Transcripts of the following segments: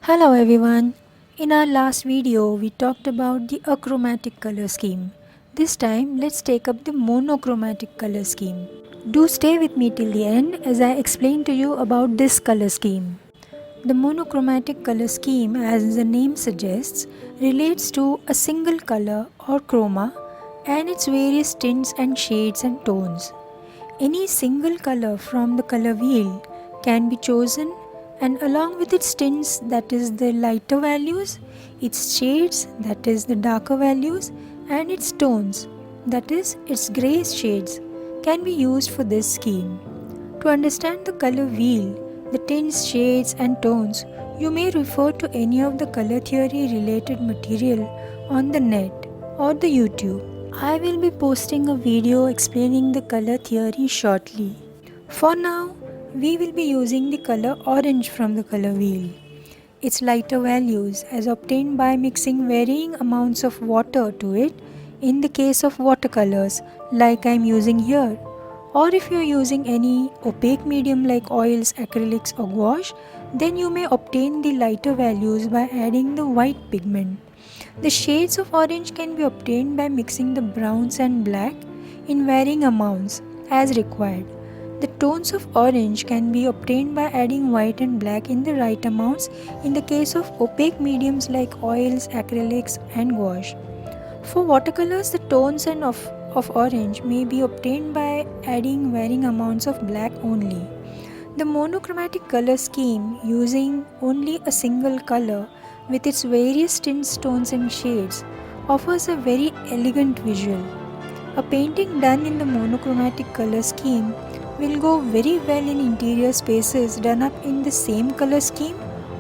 Hello everyone. In our last video, we talked about the achromatic color scheme. This time, let's take up the monochromatic color scheme. Do stay with me till the end as I explain to you about this color scheme. The monochromatic color scheme, as the name suggests, relates to a single color or chroma and its various tints and shades and tones. Any single color from the color wheel can be chosen, and along with its tints, that is the lighter values, its shades, that is the darker values, and its tones, that is its grey shades, can be used for this scheme. To understand the color wheel, the tints, shades, and tones, you may refer to any of the color theory related material on the net or the YouTube. I will be posting a video explaining the color theory shortly. For now, we will be using the color orange from the color wheel. Its lighter values as obtained by mixing varying amounts of water to it in the case of watercolors like I am using here, or if you are using any opaque medium like oils, acrylics or gouache, then you may obtain the lighter values by adding the white pigment. The shades of orange can be obtained by mixing the browns and black in varying amounts as required. The tones of orange can be obtained by adding white and black in the right amounts in the case of opaque mediums like oils, acrylics and gouache. For watercolors, the tones of orange may be obtained by adding varying amounts of black only. The monochromatic color scheme, using only a single color with its various tints, tones and shades, offers a very elegant visual. A painting done in the monochromatic color scheme will go very well in interior spaces done up in the same color scheme,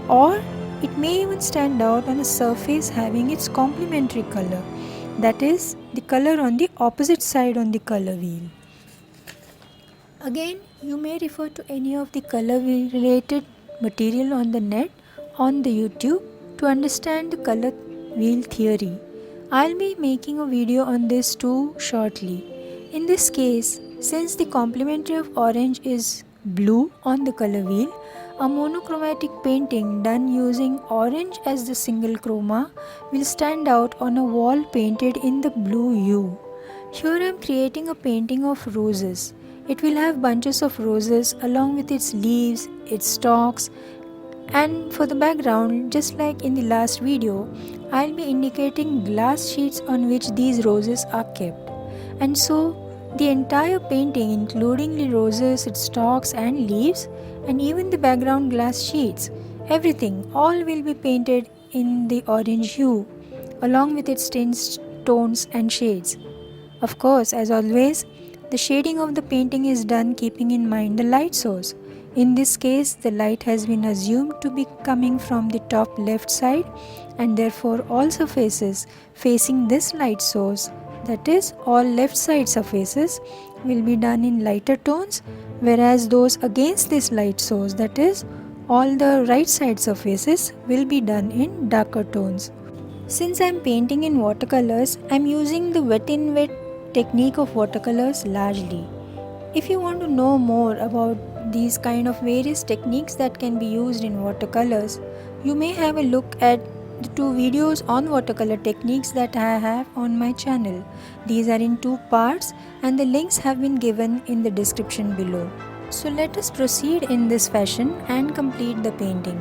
or it may even stand out on a surface having its complementary color, that is, the color on the opposite side on the color wheel. Again, you may refer to any of the color wheel related material on the net on the YouTube to understand the color wheel theory. I'll be making a video on this too shortly. In this case, since the complementary of orange is blue on the color wheel, a monochromatic painting done using orange as the single chroma will stand out on a wall painted in the blue hue. Here I am creating a painting of roses. It will have bunches of roses along with its leaves, its stalks, and for the background, just like in the last video, I'll be indicating glass sheets on which these roses are kept. And so, the entire painting, including the roses, its stalks and leaves, and even the background glass sheets, everything, all will be painted in the orange hue, along with its tints, tones and shades. Of course, as always, the shading of the painting is done keeping in mind the light source. In this case, the light has been assumed to be coming from the top left side, and therefore all surfaces facing this light source, that is, all left side surfaces, will be done in lighter tones, whereas those against this light source, that is, all the right side surfaces, will be done in darker tones. Since I am painting in watercolors, I am using the wet in wet technique of watercolors largely. If you want to know more about these kind of various techniques that can be used in watercolors, you may have a look at the two videos on watercolor techniques that I have on my channel. These are in two parts and the links have been given in the description below. So let us proceed in this fashion and complete the painting.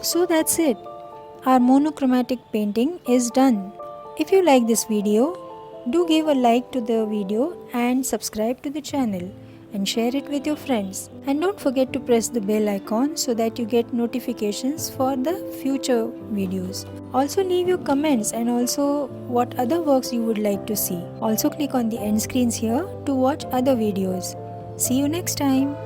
So that's it. Our monochromatic painting is done. If you like this video, do give a like to the video and subscribe to the channel and share it with your friends. And don't forget to press the bell icon so that you get notifications for the future videos. Also leave your comments and also what other works you would like to see. Also click on the end screens here to watch other videos. See you next time.